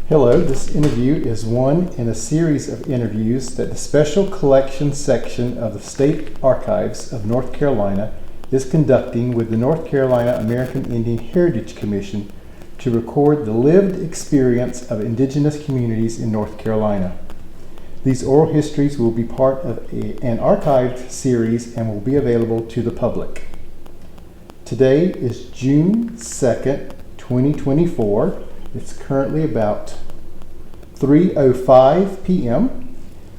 Hello, this interview is one in a series of interviews that the Special Collections section of the State Archives of North Carolina is conducting with the North Carolina American Indian Heritage Commission to record the lived experience of indigenous communities in North Carolina. These oral histories will be part of an archived series and will be available to the public. Today is June 2nd, 2024. It's currently about 3:05 p.m.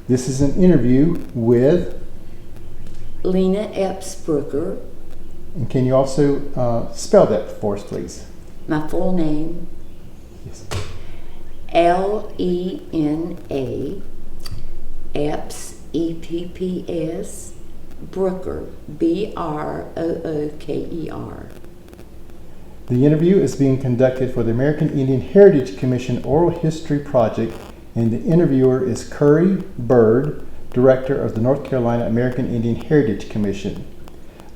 This is an interview with Lena Epps Brooker. And can you also spell that for us, please? My full name, Yes. Lena Epps, Epps, Brooker, Brooker. The interview is being conducted for the American Indian Heritage Commission Oral History Project, and the interviewer is Curry Bird, Director of the North Carolina American Indian Heritage Commission.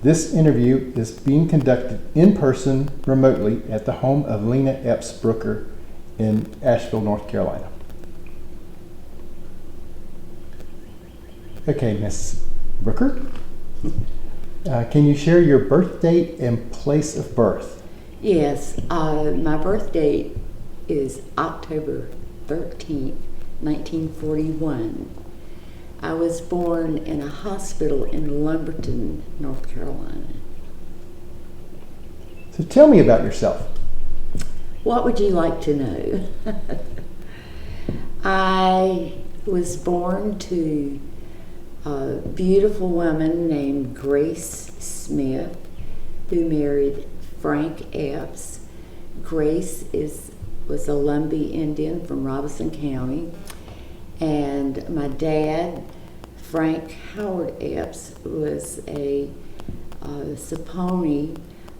This interview is being conducted in person, remotely, at the home of Lena Epps Brooker in Asheville, North Carolina. Okay, Miss Brooker, can you share your birth date and place of birth? Yes, my birth date is October 13th, 1941. I was born in a hospital in Lumberton, North Carolina. So tell me about yourself. What would you like to know? I was born to a beautiful woman named Grace Smith, who married Frank Epps. Grace was a Lumbee Indian from Robeson County, and my dad, Frank Howard Epps, was a Sappony,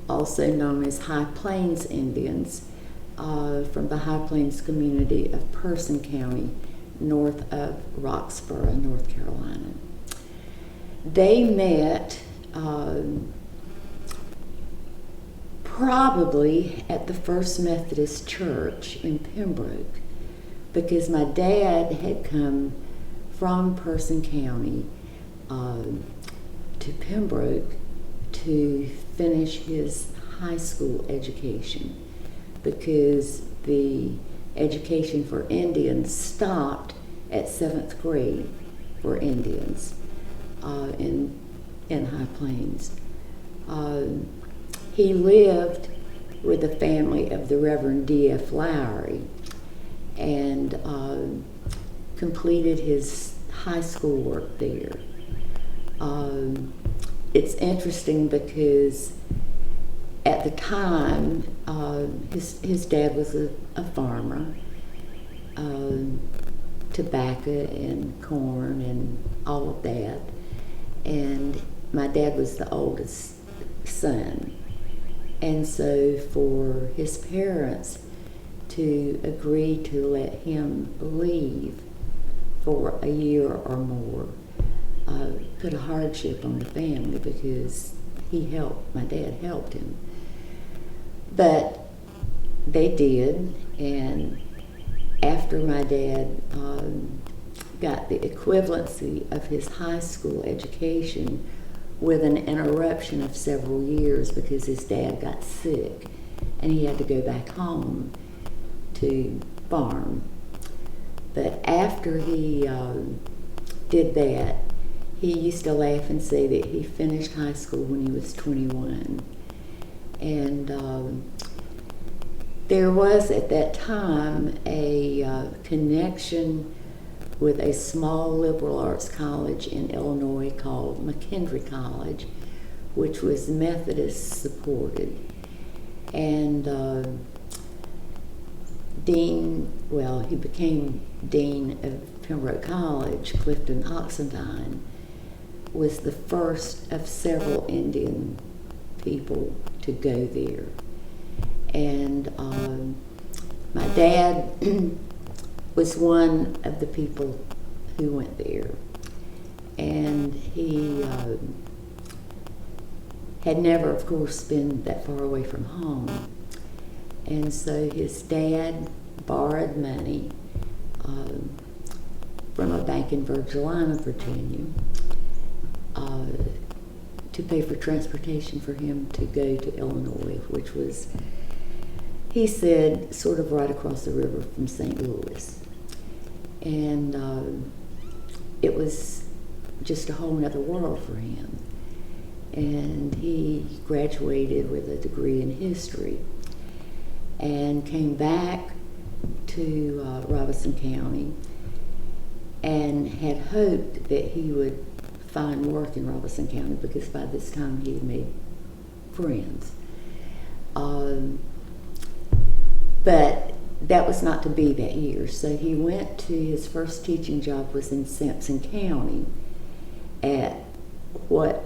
also known as High Plains Indians, from the High Plains community of Person County, north of Roxborough, North Carolina. They met probably at the First Methodist Church in Pembroke, because my dad had come from Person County to Pembroke to finish his high school education, because the education for Indians stopped at 7th grade for Indians in High Plains. He lived with the family of the Reverend D.F. Lowry and completed his high school work there. It's interesting because at the time, his dad was a farmer, tobacco and corn and all of that, and my dad was the oldest son. And so for his parents to agree to let him leave for a year or more put a hardship on the family, because my dad helped him. But they did, and after my dad got the equivalency of his high school education with an interruption of several years because his dad got sick and he had to go back home to farm. But after he did that, he used to laugh and say that he finished high school when he was 21. And there was at that time a connection with a small liberal arts college in Illinois called McKendree College, which was Methodist supported. And he became Dean of Pembroke College. Clifton Oxendine was the first of several Indian people to go there. And my dad was one of the people who went there. And he had never, of course, been that far away from home. And so his dad borrowed money from a bank in Virginia, to pay for transportation for him to go to Illinois, which was, he said, sort of right across the river from St. Louis. And it was just a whole nother world for him. And he graduated with a degree in history and came back to Robeson County and had hoped that he would find work in Robeson County, because by this time he had made friends. But that was not to be that year. So he went to, his first teaching job was in Sampson County at what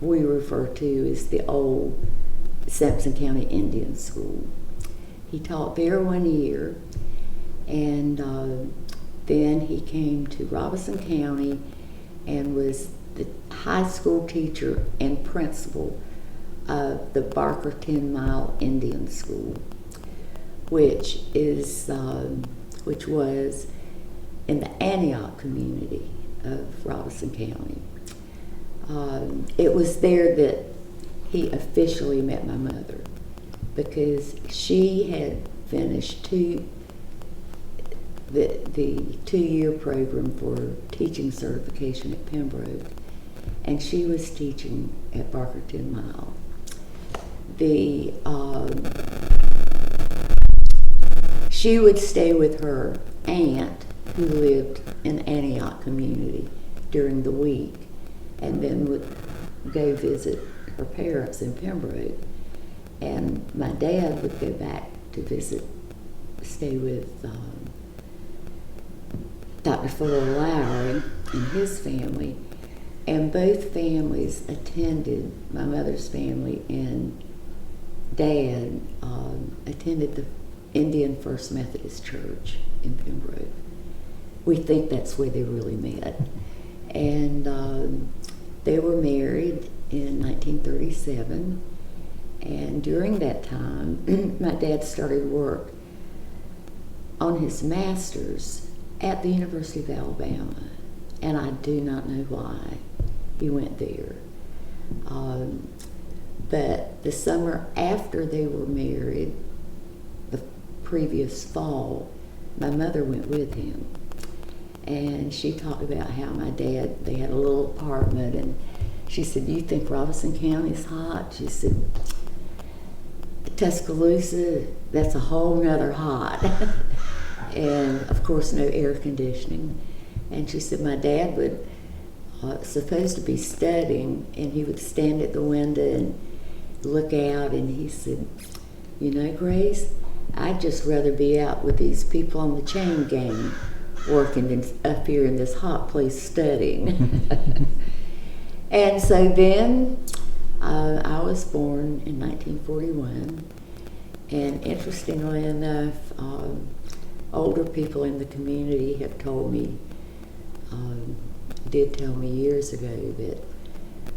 we refer to as the old Sampson County Indian School. He taught there 1 year, and then he came to Robeson County and was the high school teacher and principal of the Barker 10 Mile Indian School, which was in the Antioch community of Robeson County. It was there that he officially met my mother, because she had finished the 2-year program for teaching certification at Pembroke, and she was teaching at Barker 10 Mile. She would stay with her aunt, who lived in Antioch community, during the week, and then would go visit her parents in Pembroke. And my dad would go back to stay with Dr. Fuller Lowry and his family. And both families attended, my mother's family and Dad attended the Indian First Methodist Church in Pembroke. We think that's where they really met. And they were married in 1937. And during that time, my dad started work on his master's at the University of Alabama. And I do not know why he went there. But the summer after they were married, the previous fall, my mother went with him. And she talked about how my dad, they had a little apartment, and she said, "You think Robeson County's hot?" She said, "Tuscaloosa, that's a whole nother hot." And of course, no air conditioning. And she said my dad would supposed to be studying, and he would stand at the window and look out, and he said, "You know, Grace, I'd just rather be out with these people on the chain gang working than up here in this hot place studying." And so then I was born in 1941, and interestingly enough, older people in the community have told me, did tell me years ago, that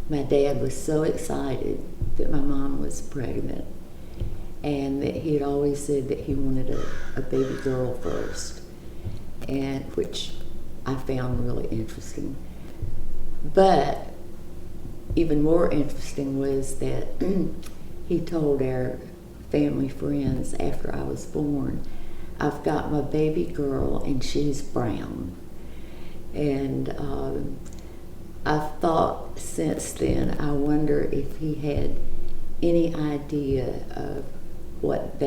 my dad was so excited that my mom was pregnant, and that he had always said that he wanted a baby girl first, and which I found really interesting. But even more interesting was that he told our family friends after I was born, "I've got my baby girl and she's brown." And I've thought since then, I wonder if he had any idea of what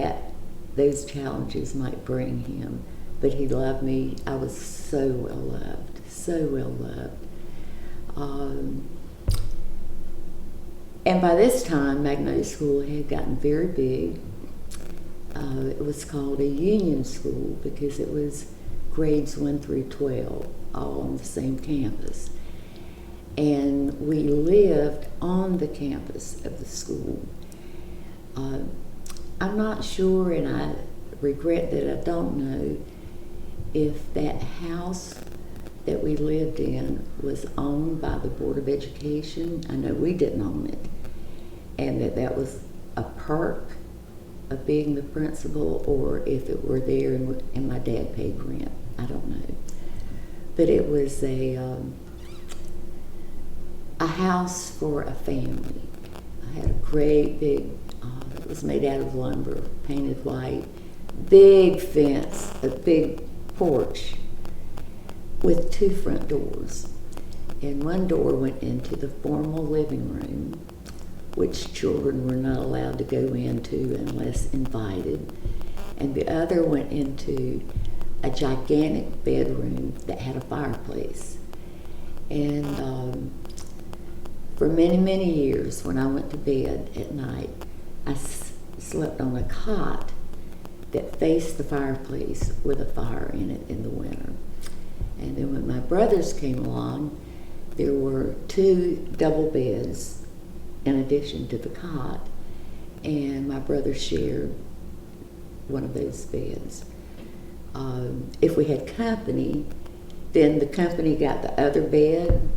those challenges might bring him. But he loved me. I was so well loved, so well loved. And by this time, Magnolia School had gotten very big. It was called a union school because it was grades 1 through 12, all on the same campus. And we lived on the campus of the school. I'm not sure, and I regret that I don't know, if that house that we lived in was owned by the Board of Education. I know we didn't own it, and that was a perk of being the principal, or if it were there and my dad paid rent. I don't know. But it was a house for a family. I had a great big, it was made out of lumber, painted white, big fence, a big porch with 2 front doors. And one door went into the formal living room, which children were not allowed to go into unless invited. And the other went into a gigantic bedroom that had a fireplace. And for many, many years, when I went to bed at night, I slept on a cot that faced the fireplace with a fire in it in the winter. And then when my brothers came along, there were 2 double beds in addition to the cot, and my brothers shared one of those beds. If we had company, then the company got the other bed,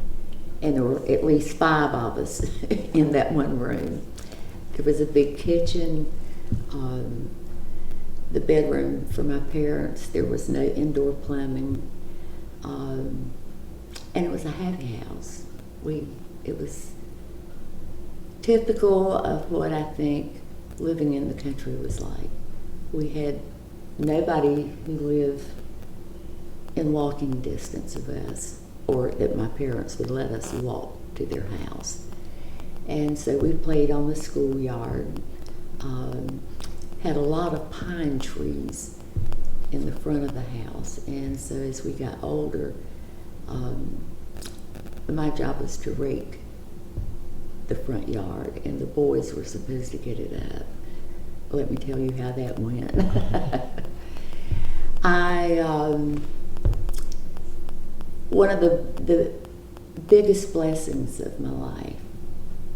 and there were at least 5 of us in that one room. There was a big kitchen, the bedroom for my parents. There was no indoor plumbing, and it was a happy house. It was typical of what I think living in the country was like. We had nobody who lived in walking distance of us, or that my parents would let us walk to their house. And so we played on the schoolyard, had a lot of pine trees in the front of the house. And so as we got older, my job was to rake the front yard, and the boys were supposed to get it up. Let me tell you how that went. One of the biggest blessings of my life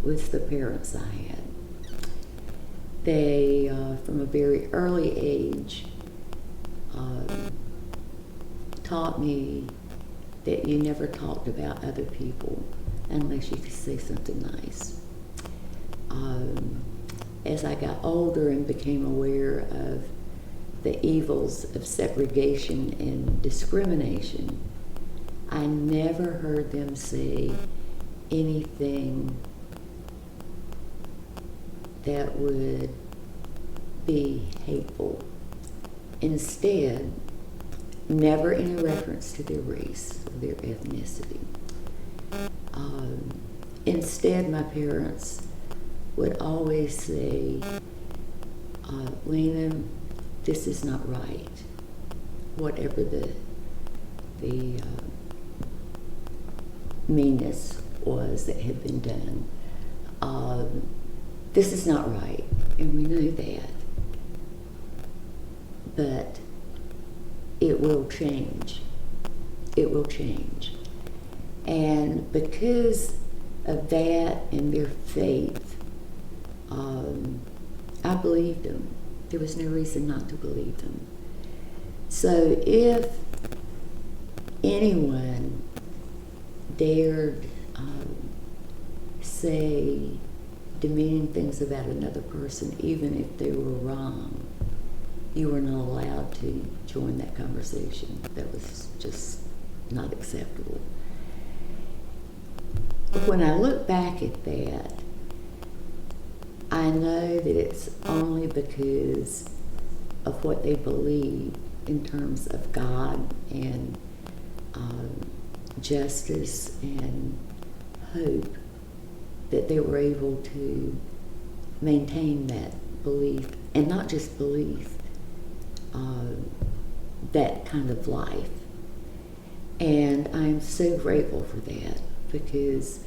was the parents I had. They, from a very early age, taught me that you never talked about other people unless you could say something nice. As I got older and became aware of the evils of segregation and discrimination, I never heard them say anything that would be hateful. Instead, never in a reference to their race or their ethnicity. Instead, my parents would always say, Lena, this is not right. Whatever the meanness was that had been done. This is not right, and we know that. But it will change. It will change. And because of that and their faith, I believed them. There was no reason not to believe them. So if anyone dared say demeaning things about another person, even if they were wrong, you were not allowed to join that conversation. That was just not acceptable. But when I look back at that, I know that it's only because of what they believe in terms of God and justice and hope that they were able to maintain that belief, and not just belief, that kind of life. And I'm so grateful for that, because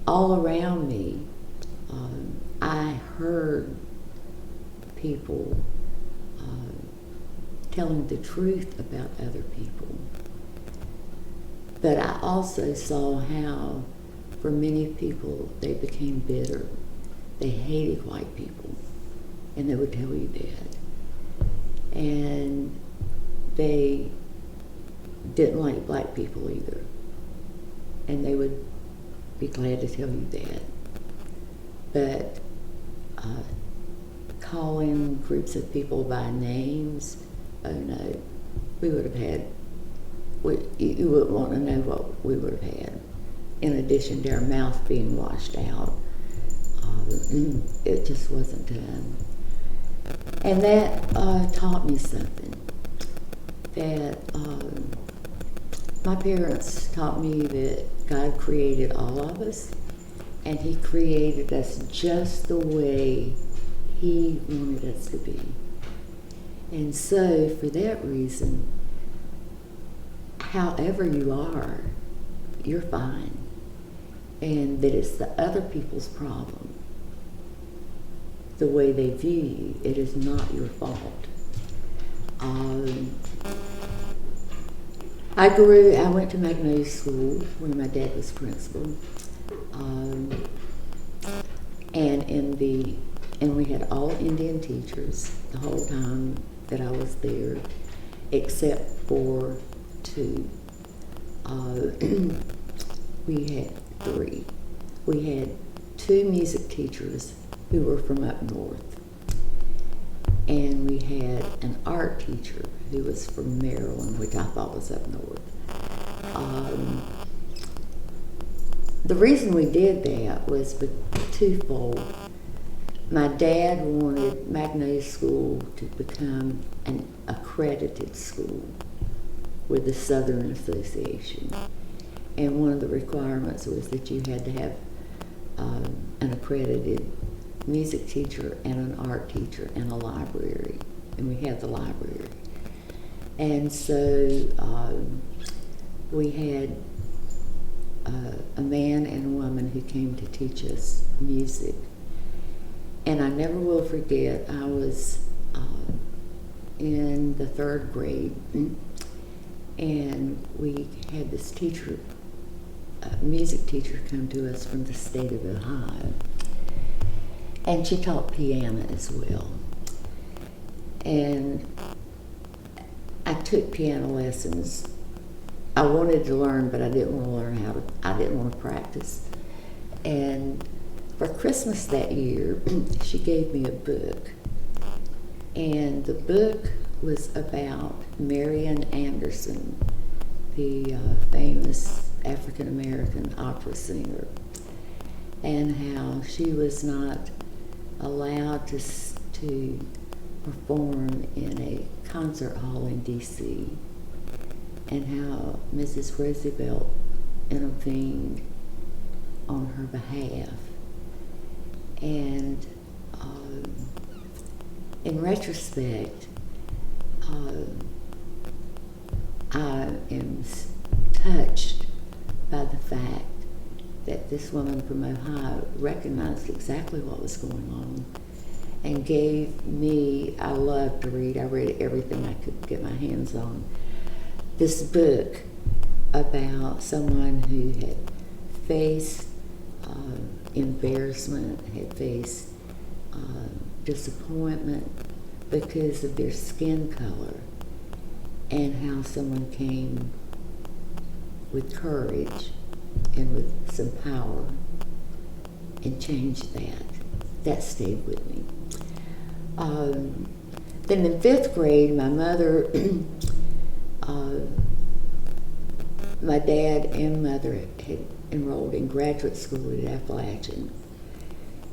all around me, I heard people telling the truth about other people. But I also saw how, for many people, they became bitter. They hated white people, and they would tell you that. And they didn't like black people either, and they would be glad to tell you that. But calling groups of people by names, oh no, we would have had, you wouldn't want to know what we would have had. In addition to our mouth being washed out, it just wasn't done. And that taught me something. That my parents taught me that God created all of us, and He created us just the way He wanted us to be. And so, for that reason, however you are, you're fine. And that it's the other people's problem. The way they view you, it is not your fault. I went to Magnolia School when my dad was principal. And we had all Indian teachers the whole time that I was there, except for 2. We had 3. We had 2 music teachers who were from up north. And we had an art teacher who was from Maryland, which I thought was up north. The reason we did that was twofold. My dad wanted Magnolia School to become an accredited school with the Southern Association. And one of the requirements was that you had to have an accredited music teacher and an art teacher and a library. And we had the library. And so we had a man and a woman who came to teach us music. And I never will forget, I was in the 3rd grade, and we had this teacher, music teacher, come to us from the state of Ohio. And she taught piano as well. And I took piano lessons. I wanted to learn, but I didn't want to learn I didn't want to practice. And for Christmas that year, she gave me a book. And the book was about Marian Anderson, the famous African-American opera singer, and how she was not allowed to perform in a concert hall in D.C., and how Mrs. Roosevelt intervened on her behalf. And in retrospect, I am touched by the fact that this woman from Ohio recognized exactly what was going on and gave me, I love to read, I read everything I could get my hands on, this book about someone who had faced embarrassment, had faced disappointment because of their skin color, and how someone came with courage and with some power and changed that. That stayed with me. Then in 5th grade, my mother, my dad and mother had enrolled in graduate school at Appalachian.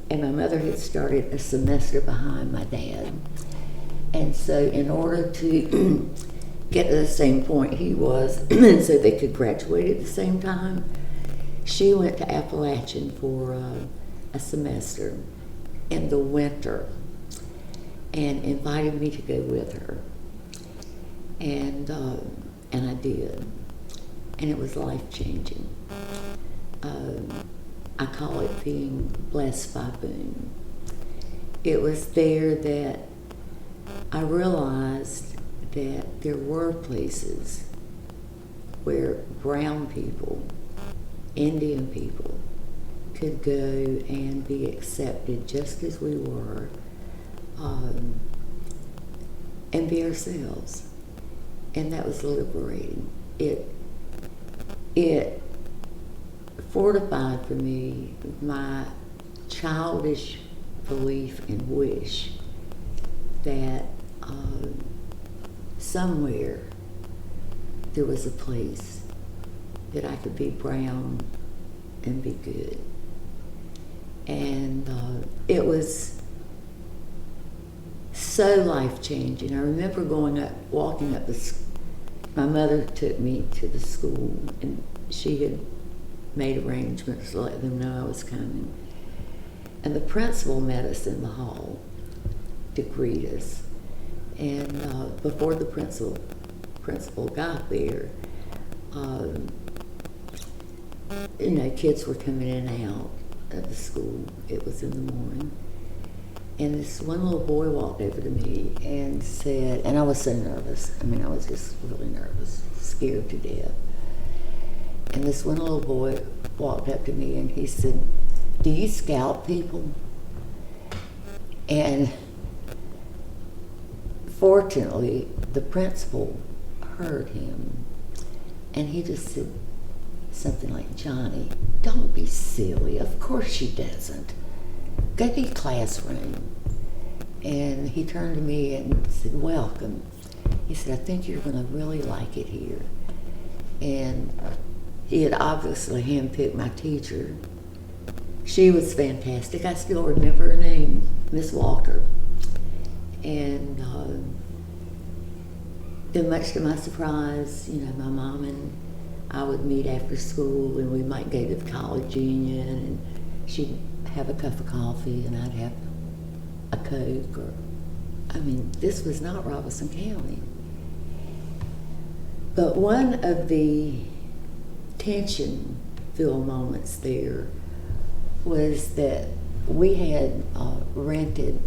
And my mother had started a semester behind my dad. And so in order to get to the same point he was, so they could graduate at the same time, she went to Appalachian for a semester in the winter and invited me to go with her. And I did. And it was life-changing. I call it being blessed by boom. It was there that I realized that there were places where brown people, Indian people, could go and be accepted just as we were, and be ourselves. And that was liberating. It fortified for me my childish belief and wish that somewhere there was a place that I could be brown and be good. And it was so life-changing. I remember walking up my mother took me to the school, and she had made arrangements to let them know I was coming. And the principal met us in the hall to greet us. And before the principal got there, kids were coming in and out of the school. It was in the morning. And this one little boy walked over to me and said, and I was so nervous. I mean, I was just really nervous, scared to death. And this one little boy walked up to me and he said, "Do you scout people?" And fortunately, the principal heard him, and he just said something like, "Johnny, don't be silly. Of course she doesn't. Go to your classroom." And he turned to me and said, "Welcome." He said, "I think you're going to really like it here." And he had obviously handpicked my teacher. She was fantastic. I still remember her name, Miss Walker. And then much to my surprise, my mom and I would meet after school, and we might go to the college union, and she'd have a cup of coffee and I'd have a Coke. This was not Robeson County. But one of the tension-filled moments there was that we had rented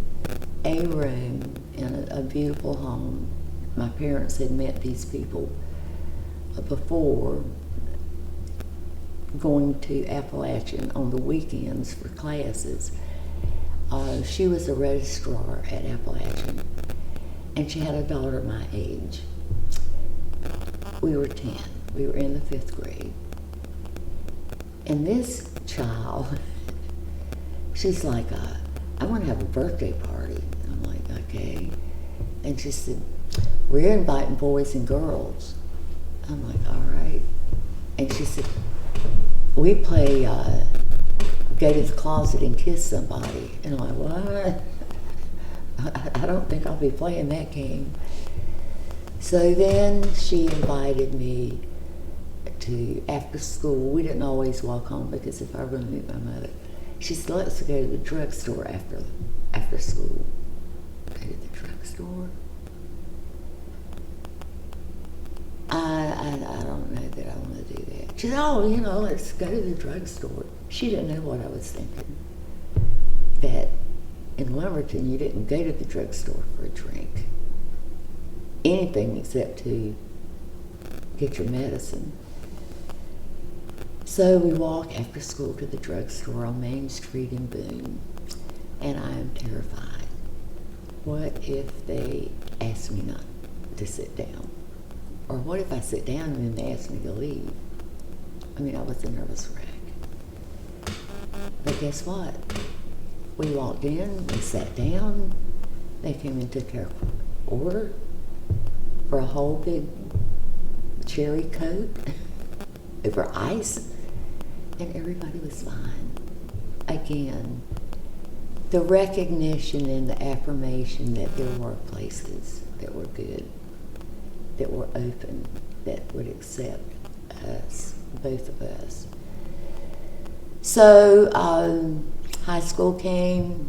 a room in a beautiful home. My parents had met these people before going to Appalachian on the weekends for classes. She was a registrar at Appalachian, and she had a daughter my age. We were 10. We were in the 5th grade. And this child, she's like, "I want to have a birthday party." I'm like, "Okay." And she said, "We're inviting boys and girls." I'm like, "All right." And she said, "We play go to the closet and kiss somebody." And I'm like, "What?" I don't think I'll be playing that game. So then she invited me to, after school, we didn't always walk home because if I were going to meet my mother, she said, "Let's go to the drugstore after school." Go to the drugstore? I don't know that I want to do that. She said, "Oh, let's go to the drugstore." She didn't know what I was thinking. That in Lumberton, you didn't go to the drugstore for a drink. Anything except to get your medicine. So we walk after school to the drugstore on Main Street in Boone, and I am terrified. What if they ask me not to sit down? Or what if I sit down and then they ask me to leave? I was a nervous wreck. But guess what? We walked in, we sat down, they came and took our order for a whole big cherry Coke over ice, and everybody was fine. Again, the recognition and the affirmation that there were places that were good, that were open, that would accept us, both of us. So high school came.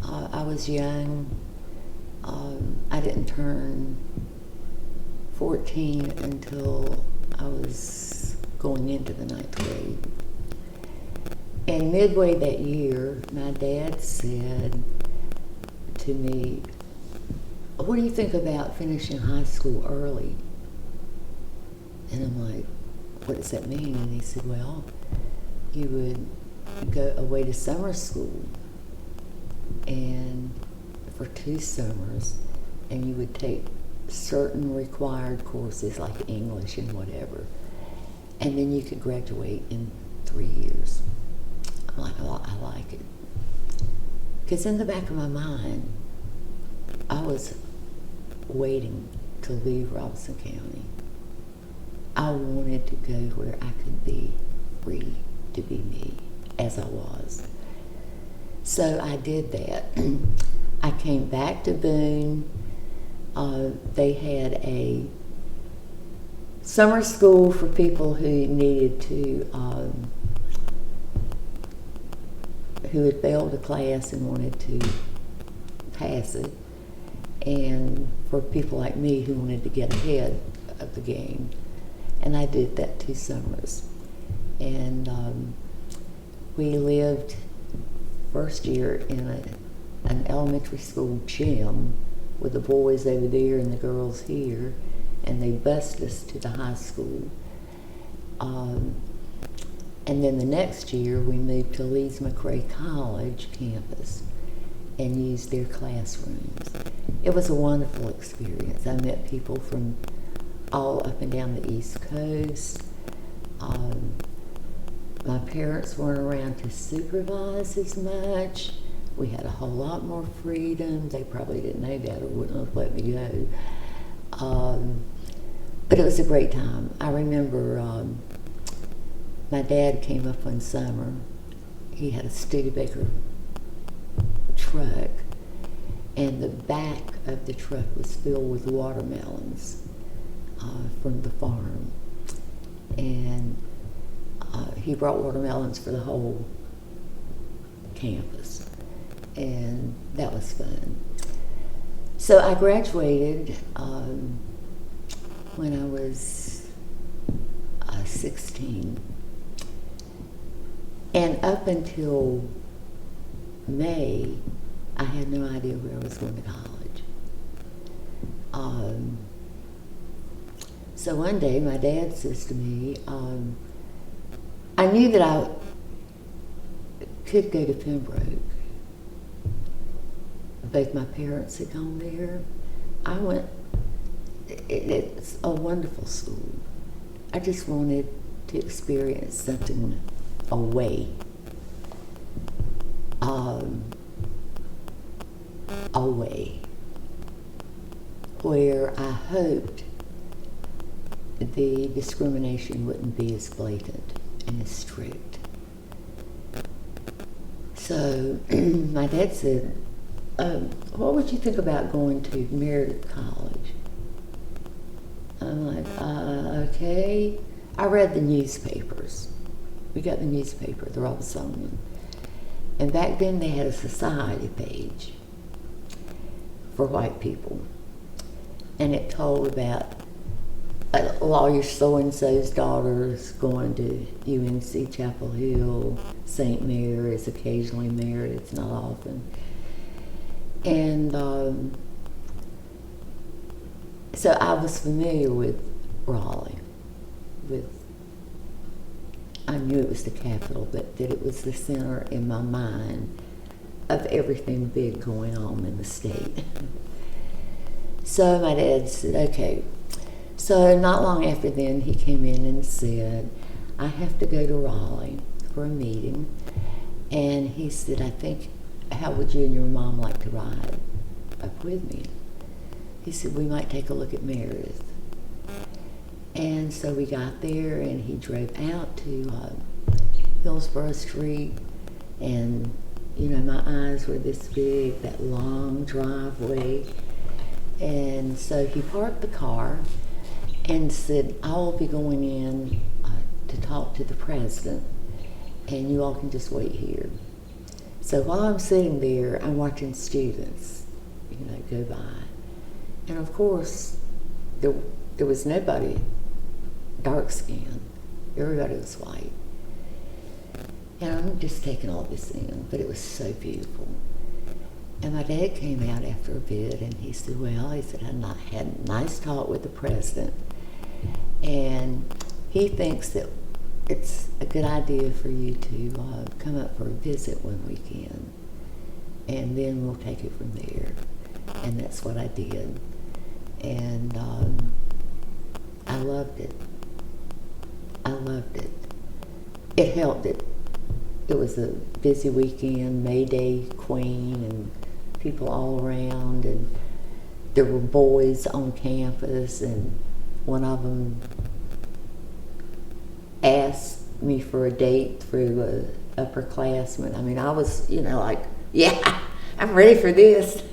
I was young. I didn't turn 14 until I was going into the 9th grade. And midway that year, my dad said to me, "What do you think about finishing high school early?" And I'm like, "What does that mean?" And he said, "Well, you would go away to summer school and for 2 summers, and you would take certain required courses like English and whatever, and then you could graduate in 3 years." I'm like, "I like it." Because in the back of my mind, I was waiting to leave Robinson County. I wanted to go where I could be free to be me as I was. So I did that. I came back to Boone. They had a summer school for people who needed to, who had failed a class and wanted to pass it, and for people like me who wanted to get ahead of the game. And I did that 2 summers. And we lived first year in an elementary school gym with the boys over there and the girls here, and they bused us to the high school. And then the next year we moved to Leeds McRae College campus and used their classrooms. It was a wonderful experience. I met people from all up and down the East Coast. My parents weren't around to supervise as much. We had a whole lot more freedom. They probably didn't know that or wouldn't have let me go. But it was a great time. I remember my dad came up one summer. He had a Studebaker truck, and the back of the truck was filled with watermelons from the farm. And he brought watermelons for the whole campus, and that was fun. So I graduated when I was 16, and up until May, I had no idea where I was going to college. So one day my dad says to me, I knew that I could go to Pembroke. Both my parents had gone there. I went, it's a wonderful school. I just wanted to experience something away. Away. Where I hoped the discrimination wouldn't be as blatant and as strict. So my dad said, what would you think about going to Meredith College? I'm like, okay. I read the newspapers. We got the newspaper, the Robinson. And back then they had a society page for white people. And it told about lawyer so-and-so's daughters going to UNC Chapel Hill, St. Mary's, occasionally Meredith, not often. And so I was familiar with Raleigh. I knew it was the capital, but that it was the center in my mind of everything big going on in the state. So my dad said, okay. So not long after then, he came in and said, I have to go to Raleigh for a meeting. And he said, I think, how would you and your mom like to ride up with me? He said, we might take a look at Meredith. And so we got there, and he drove out to Hillsborough Street, and you know, my eyes were this big, that long driveway. And so he parked the car and said, I will be going in to talk to the president, and you all can just wait here. So while I'm sitting there, I'm watching students, you know, go by. And of course, there was nobody dark skinned. Everybody was white. And I'm just taking all this in, but it was so beautiful. And my dad came out after a bit, and he said, well, he said, I had a nice talk with the president, and he thinks that it's a good idea for you to come up for a visit one weekend, and then we'll take it from there. And that's what I did. And I loved it. I loved it. It helped it. It was a busy weekend, May Day Queen, and people all around, and there were boys on campus, and one of them asked me for a date through a upperclassman. I mean, I was, like, yeah, I'm ready for this.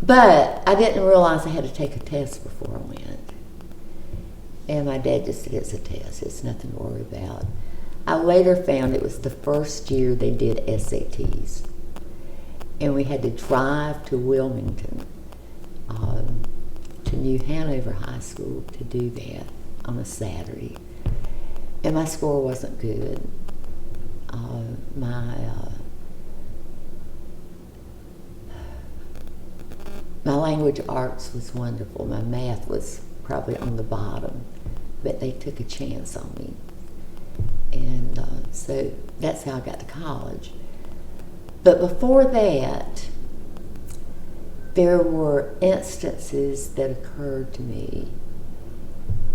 But I didn't realize I had to take a test before I went. And my dad just said, it's a test, it's nothing to worry about. I later found it was the first year they did SATs. And we had to drive to Wilmington, to New Hanover High School to do that on a Saturday. And my score wasn't good. My language arts was wonderful. My math was probably on the bottom, but they took a chance on me. And so that's how I got to college. But before that, there were instances that occurred to me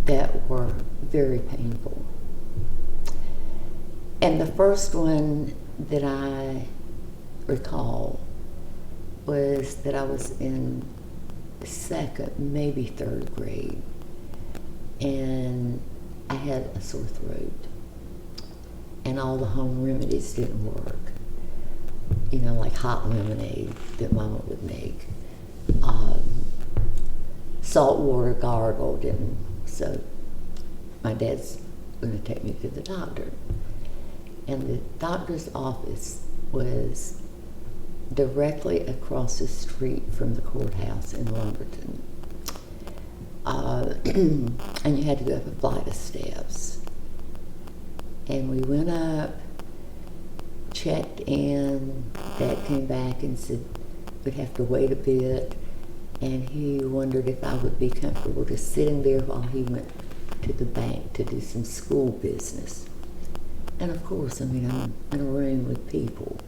that were very painful. And the first one that I recall was that I was in second, maybe third grade, and I had a sore throat, and all the home remedies didn't work. Like hot lemonade that Mama would make. Salt water gargle didn't, so my dad's going to take me to the doctor. And the doctor's office was directly across the street from the courthouse in Lumberton. And you had to go up a flight of steps. And we went up, checked in. Dad came back and said we'd have to wait a bit. And he wondered if I would be comfortable just sitting there while he went to the bank to do some school business. And of course, I'm in a room with people.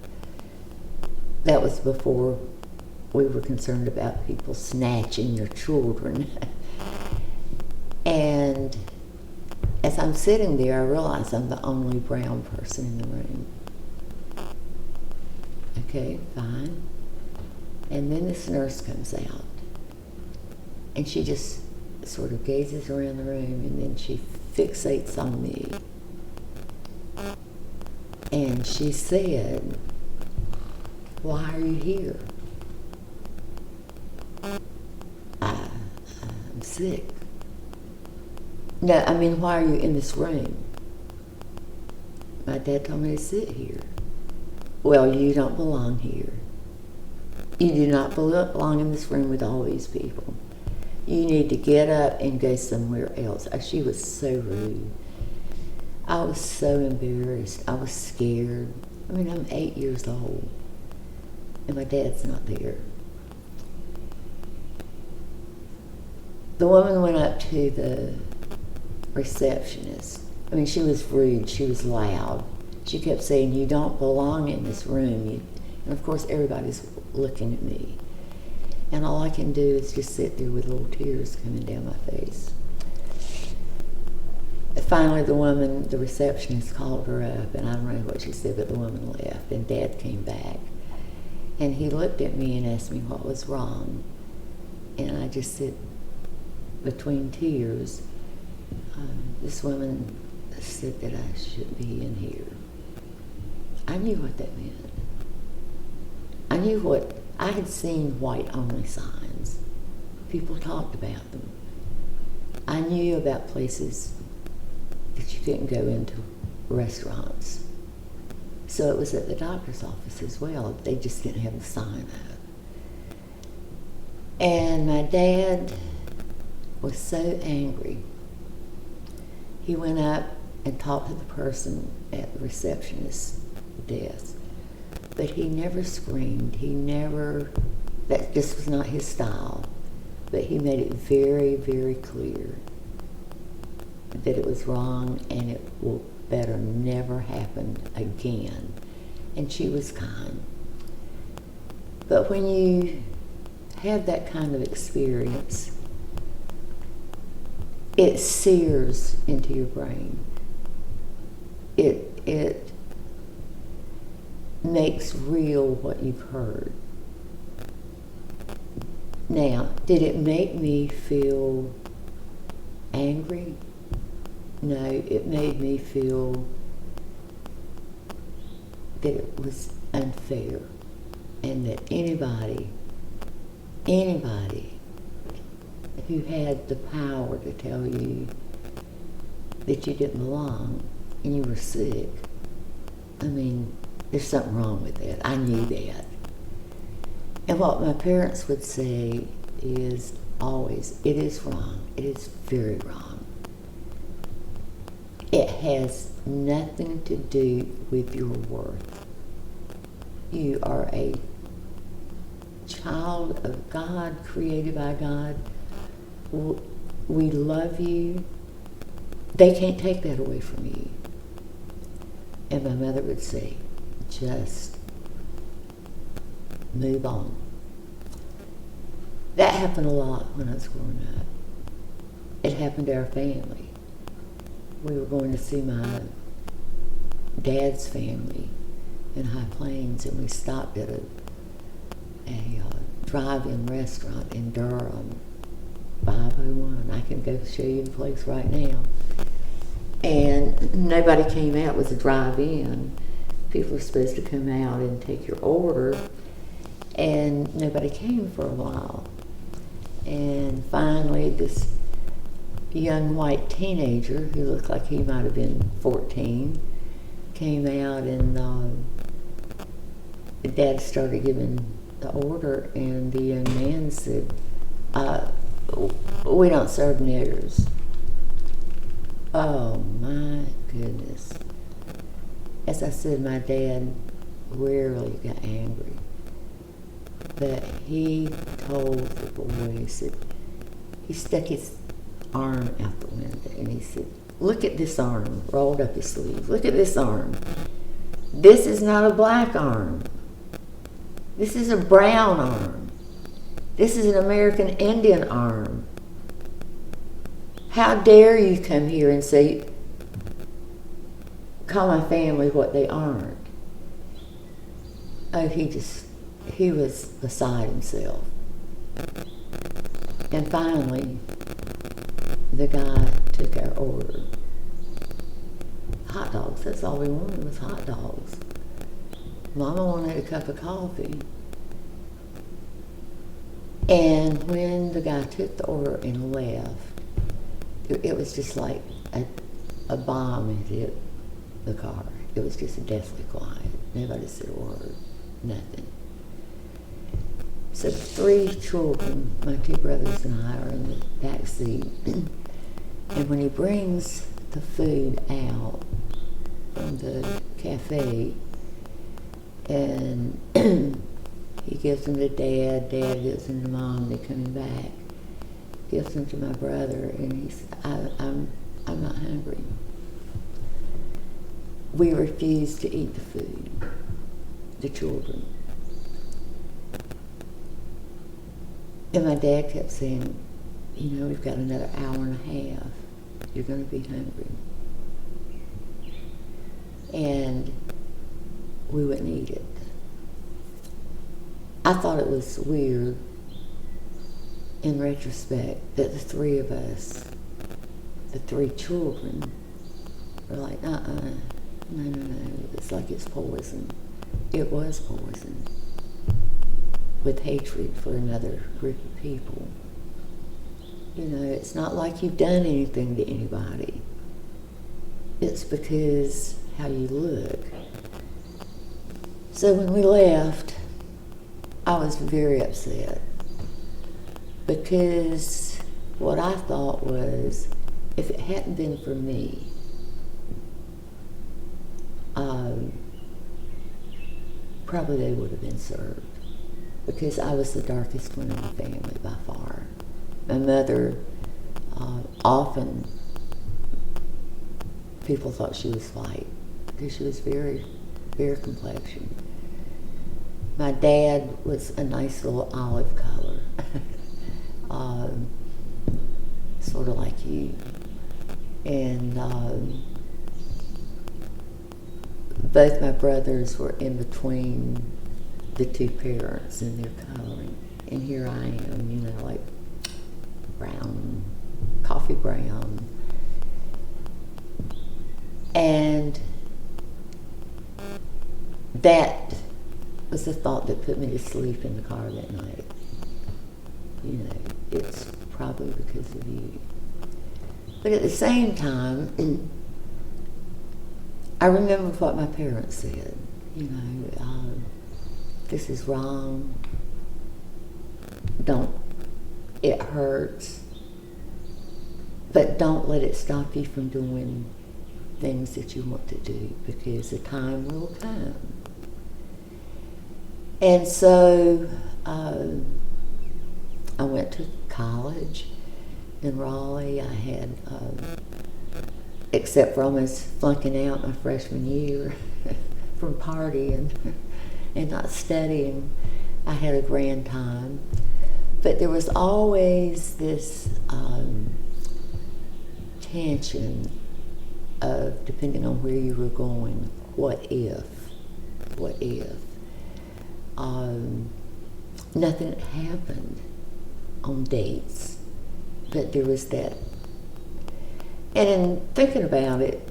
That was before we were concerned about people snatching your children. And as I'm sitting there, I realize I'm the only brown person in the room. Okay, fine. And then this nurse comes out, and she just sort of gazes around the room, and then she fixates on me. And she said, "Why are you here?" I'm sick. No, I mean, why are you in this room? My dad told me to sit here. Well, you don't belong here. You do not belong in this room with all these people. You need to get up and go somewhere else. She was so rude. I was so embarrassed. I was scared. I mean, I'm 8 years old, and my dad's not there. The woman went up to the receptionist. I mean, she was rude. She was loud. She kept saying, "You don't belong in this room." And of course, everybody's looking at me. And all I can do is just sit there with little tears coming down my face. Finally, the receptionist called her up, and I don't know what she said, but the woman left, and Dad came back. And he looked at me and asked me what was wrong. And I just said, between tears, this woman said that I should be in here. I knew what that meant. I had seen white-only signs. People talked about them. I knew about places that you couldn't go into, restaurants. So it was at the doctor's office as well. They just didn't have the sign up. And my dad was so angry. He went up and talked to the person at the receptionist's desk. But he never screamed. That just was not his style. But he made it very, very clear that it was wrong and it will better never happen again. And she was kind. But when you have that kind of experience, it sears into your brain. It makes real what you've heard. Now, did it make me feel angry? No, it made me feel that it was unfair, and that anybody who had the power to tell you that you didn't belong and you were sick, I mean, there's something wrong with that. I knew that. And what my parents would say is always, it is wrong. It is very wrong. It has nothing to do with your worth. You are a child of God, created by God. We love you. They can't take that away from you. And my mother would say, just move on. That happened a lot when I was growing up. It happened to our family. We were going to see my dad's family in High Plains, and we stopped at a drive-in restaurant in Durham, 501. I can go show you the place right now. And nobody came out. It was a drive-in. People were supposed to come out and take your order, and nobody came for a while. And finally, this young white teenager who looked like he might have been 14 came out, and Dad started giving the order, and the young man said, we don't serve niggers. Oh my goodness. As I said, my dad rarely got angry, but he told the boy, he said, he stuck his arm out the window and he said, look at this arm, rolled up his sleeve. Look at this arm. This is not a black arm. This is a brown arm. This is an American Indian arm. How dare you come here and say, call my family what they aren't? Oh, he was beside himself. And finally, the guy took our order. Hot dogs, that's all we wanted was hot dogs. Mama wanted a cup of coffee. And when the guy took the order and left, it was just like a bomb had hit the car. It was just deathly quiet. Nobody said a word, nothing. So the 3 children, my 2 brothers and I, are in the back seat. And when he brings the food out from the cafe, and he gives them to Dad, Dad gives them to Mom, they're coming back, gives them to my brother, and he said, I'm not hungry. We refused to eat the food, the children. And my dad kept saying, you know, we've got another hour and a half. You're going to be hungry. And we wouldn't eat it. I thought it was weird, in retrospect, that the 3 of us, the 3 children, were like, no, it's like it's poison. It was poison, with hatred for another group of people. You know, it's not like you've done anything to anybody. It's because how you look. So when we left, I was very upset, because what I thought was, if it hadn't been for me, probably they would have been served, because I was the darkest one in the family by far. My mother, often people thought she was white, because she was very fair complexion. My dad was a nice little olive color, sort of like you. And both my brothers were in between the 2 parents in their coloring. and here I am, you know, like brown, coffee brown. And that was the thought that put me to sleep in the car that night. You know, it's probably because of you. But at the same time, I remember what my parents said. You know, this is wrong. Don't. It hurts. But don't let it stop you from doing things that you want to do, because the time will come. And so I went to college in Raleigh. I had, except for almost flunking out my freshman year from partying and not studying, I had a grand time. But there was always this tension of, depending on where you were going, what if? Nothing had happened on dates, but there was that. And in thinking about it,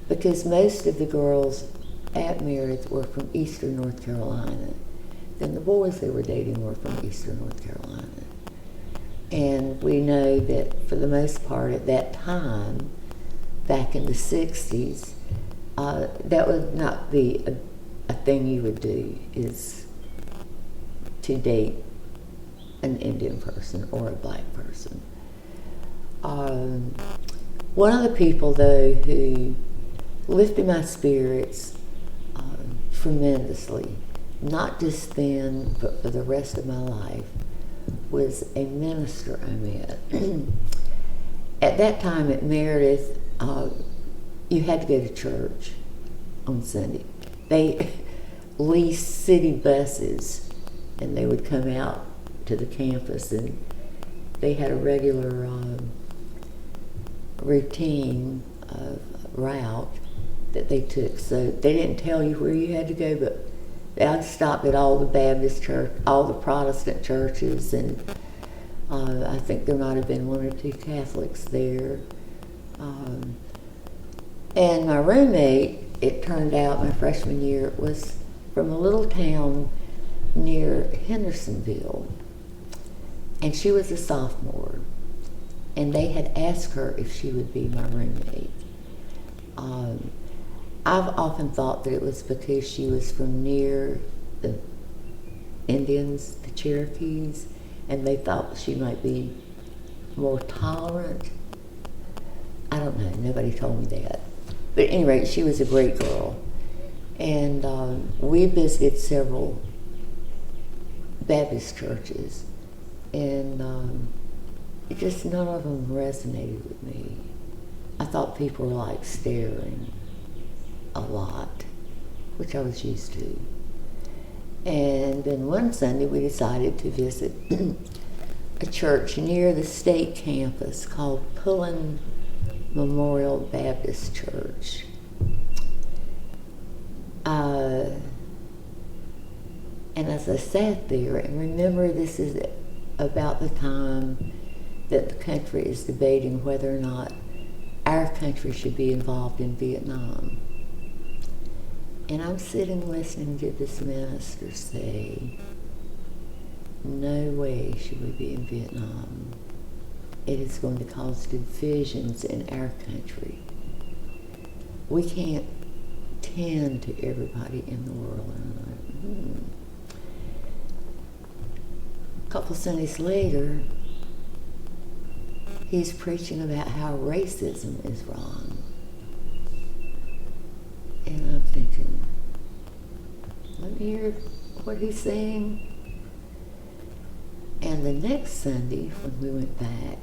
because most of the girls at Meredith were from eastern North Carolina, then the boys they were dating were from eastern North Carolina. And we know that for the most part at that time, back in the 60s, that would not be a thing you would do, is to date an Indian person or a black person. One of the people, though, who lifted my spirits tremendously, not just then, but for the rest of my life, was a minister I met. At that time at Meredith, you had to go to church on Sunday. They leased city buses, and they would come out to the campus, and they had a regular routine route that they took. So they didn't tell you where you had to go, but I stopped at all the Baptist church, all the Protestant churches, and I think there might have been one or two Catholics there. And my roommate, it turned out my freshman year, was from a little town near Hendersonville, and she was a sophomore, and they had asked her if she would be my roommate. I've often thought that it was because she was from near the Indians, the Cherokees, and they thought she might be more tolerant. I don't know, nobody told me that. But at any rate, she was a great girl. And we visited several Baptist churches, and just none of them resonated with me. I thought people were like staring a lot, which I was used to. And then one Sunday we decided to visit a church near the state campus called Pullen Memorial Baptist Church. And as I sat there, and remember, this is about the time that the country is debating whether or not our country should be involved in Vietnam. And I'm sitting listening to this minister say, no way should we be in Vietnam. It is going to cause divisions in our country. We can't tend to everybody in the world. And I'm like, A couple Sundays later, he's preaching about how racism is wrong. And I'm thinking, let me hear what he's saying. And the next Sunday, when we went back,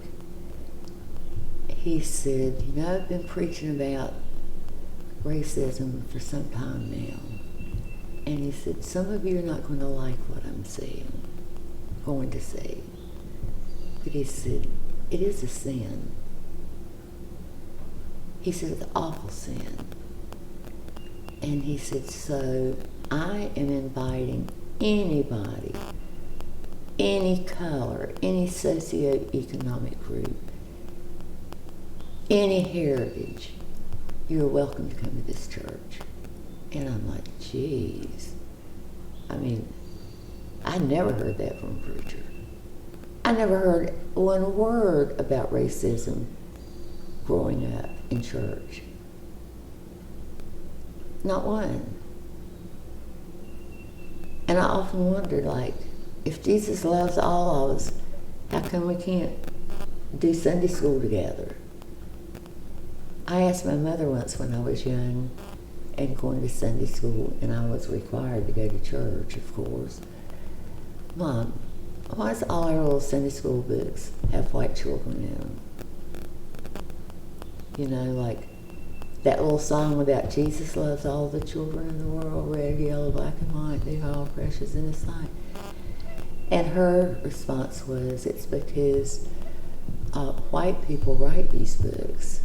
he said, you know, I've been preaching about racism for some time now. And he said, some of you are not going to like what I'm going to say. But he said, it is a sin. He said, it's an awful sin. And he said, so I am inviting anybody, any color, any socioeconomic group, any heritage, you're welcome to come to this church. And I'm like, geez. I mean, I never heard that from a preacher. I never heard one word about racism growing up in church. Not one. And I often wondered, like, if Jesus loves all of us, how come we can't do Sunday school together? I asked my mother once when I was young and going to Sunday school, and I was required to go to church, of course. Mom, why does all our little Sunday school books have white children in them? You know, like that little song about Jesus loves all the children in the world, red, yellow, black, and white, they're all precious in His sight. And her response was, it's because white people write these books,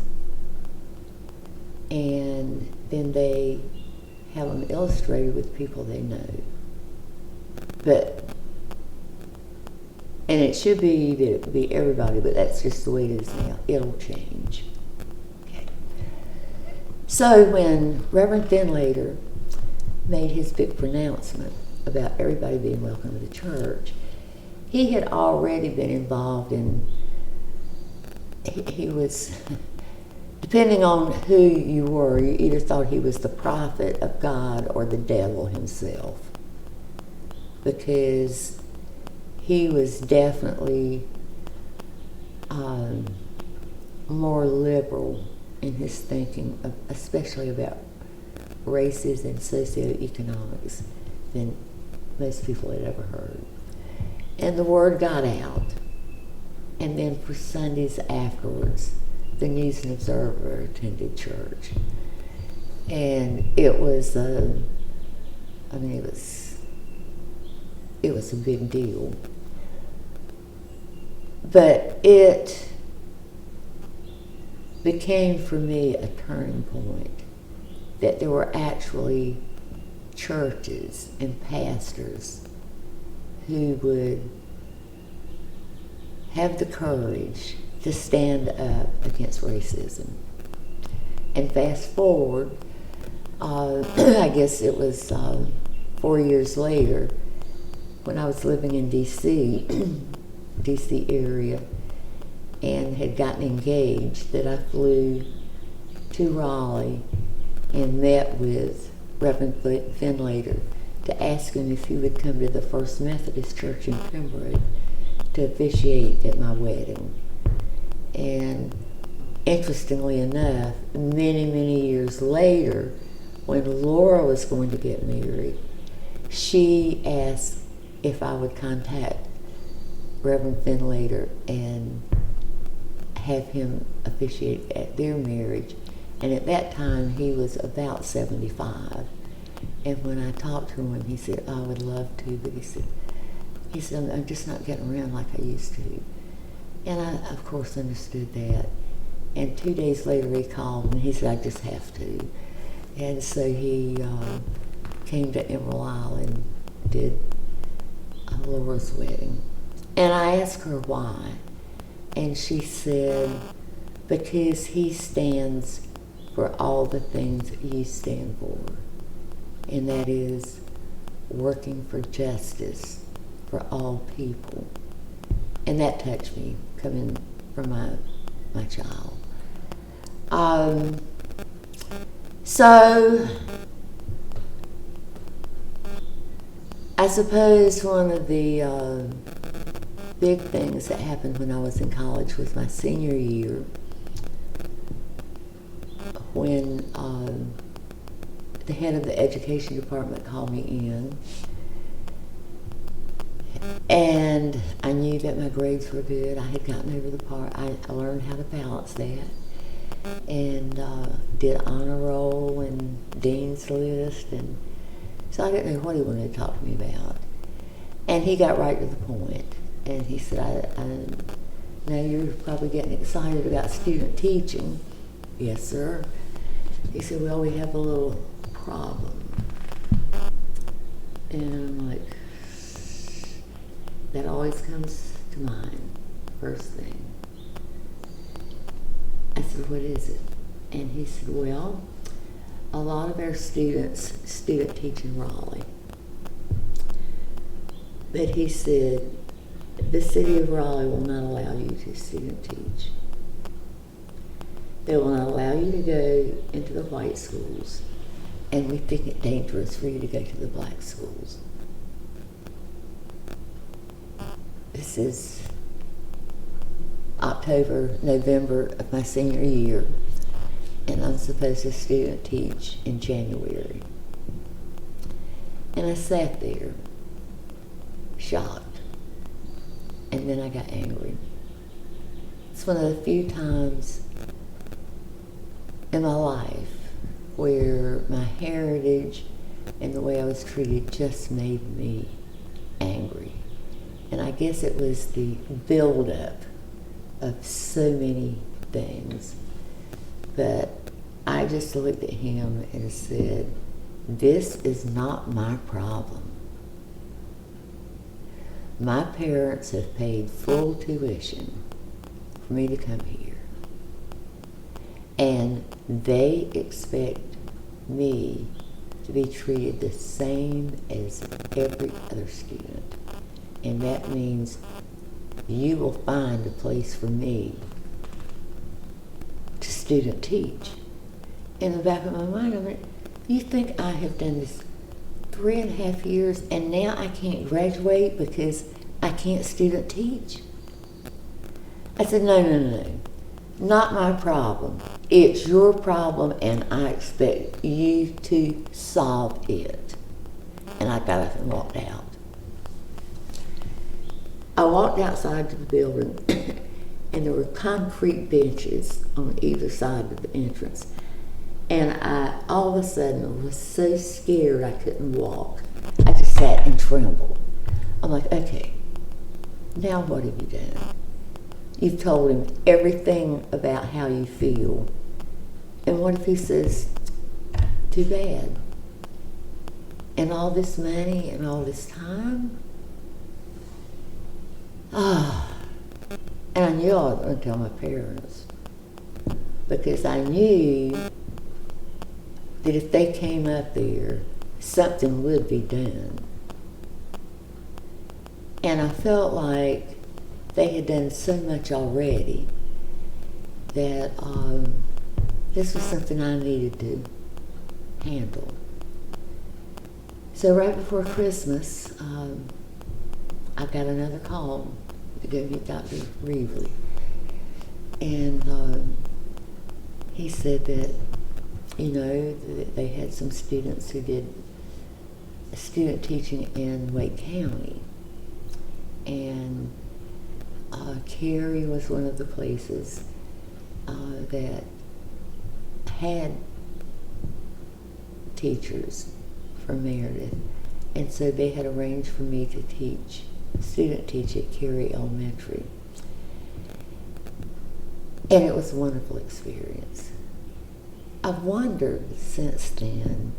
and then they have them illustrated with people they know. And it should be that it be everybody, but that's just the way it is now. It'll change. Okay. So when Reverend Finlater made his big pronouncement about everybody being welcome to the church, he had already been involved in, he was, depending on who you were, you either thought he was the prophet of God or the devil himself. Because he was definitely more liberal in his thinking, especially about races and socioeconomics, than most people had ever heard. And the word got out. And then for Sundays afterwards, the News and Observer attended church. And it was, it was a big deal. But it became for me a turning point, that there were actually churches and pastors who would have the courage to stand up against racism. And fast forward, I guess it was 4 years later, when I was living in D.C., D.C. area, and had gotten engaged, that I flew to Raleigh and met with Reverend Finlater to ask him if he would come to the First Methodist Church in Pembroke to officiate at my wedding. And interestingly enough, many, many years later, when Laura was going to get married, she asked if I would contact Reverend Finlater and have him officiate at their marriage. And at that time, he was about 75. And when I talked to him, he said, I would love to, but he said, I'm just not getting around like I used to. And I, of course, understood that. And 2 days later, he called and he said, I just have to. And so he came to Emerald Isle and did Laura's wedding. And I asked her why. And she said, because he stands for all the things you stand for. And that is working for justice for all people. And that touched me, coming from my child. So I suppose one of the big things that happened when I was in college was my senior year, when the head of the education department called me in, and I knew that my grades were good. I had gotten over the part. I learned how to balance that, and did honor roll and dean's list, and so I didn't know what he wanted to talk to me about. And he got right to the point, and he said, I know you're probably getting excited about student teaching. Yes, sir. He said, well, we have a little problem. And I'm like, that always comes to mind, first thing. I said, what is it? And he said, well, a lot of our students student teach in Raleigh. But he said, the city of Raleigh will not allow you to student teach. They will not allow you to go into the white schools, and we think it dangerous for you to go to the black schools. This is October, November of my senior year, and I'm supposed to student teach in January. And I sat there, shocked, and then I got angry. It's one of the few times in my life where my heritage and the way I was treated just made me angry. And I guess it was the buildup of so many things. But I just looked at him and said, this is not my problem. My parents have paid full tuition for me to come here. And they expect me to be treated the same as every other student. And that means you will find a place for me to student teach. In the back of my mind, I'm like, you think I have done this 3.5 years and now I can't graduate because I can't student teach? I said, no. Not my problem. It's your problem and I expect you to solve it. And I got up and walked out. I walked outside to the building and there were concrete benches on either side of the entrance. And I all of a sudden was so scared I couldn't walk. I just sat and trembled. I'm like, okay, now what have you done? You've told him everything about how you feel. And what if he says, too bad? And all this money and all this time? And I knew I was going to tell my parents. Because I knew that if they came up there, something would be done. And I felt like they had done so much already that this was something I needed to handle. So right before Christmas, I got another call to go meet Dr. Reevely. And he said that, that they had some students who did student teaching in Wake County. And Cary was one of the places that had teachers from Meredith. And so they had arranged for me to student teach at Cary Elementary. And it was a wonderful experience. I've wondered since then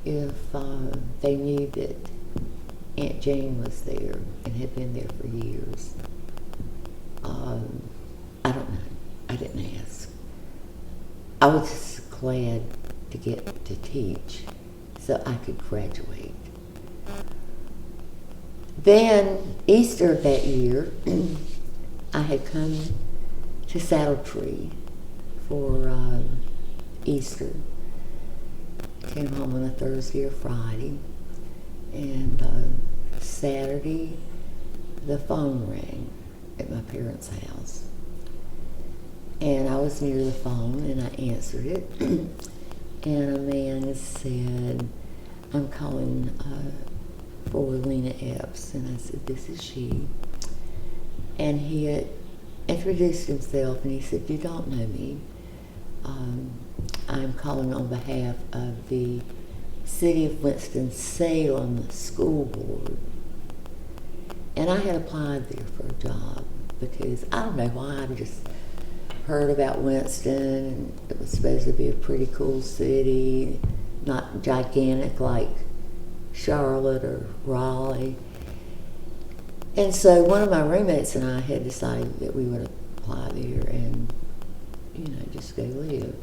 if they knew that Aunt Jane was there and had been there for years. I don't know. I didn't ask. I was just glad to get to teach so I could graduate. Then, Easter of that year, I had come to Saddle Tree for Easter. Came home on a Thursday or Friday, and Saturday, the phone rang at my parents' house. And I was near the phone, and I answered it, and a man said, I'm calling for Lena Epps. And I said, this is she. And he had introduced himself, and he said, you don't know me. I'm calling on behalf of the City of Winston-Salem School Board. And I had applied there for a job because I don't know why, I just heard about Winston, and it was supposed to be a pretty cool city, not gigantic like Charlotte or Raleigh. And so one of my roommates and I had decided that we would apply there and, just go live.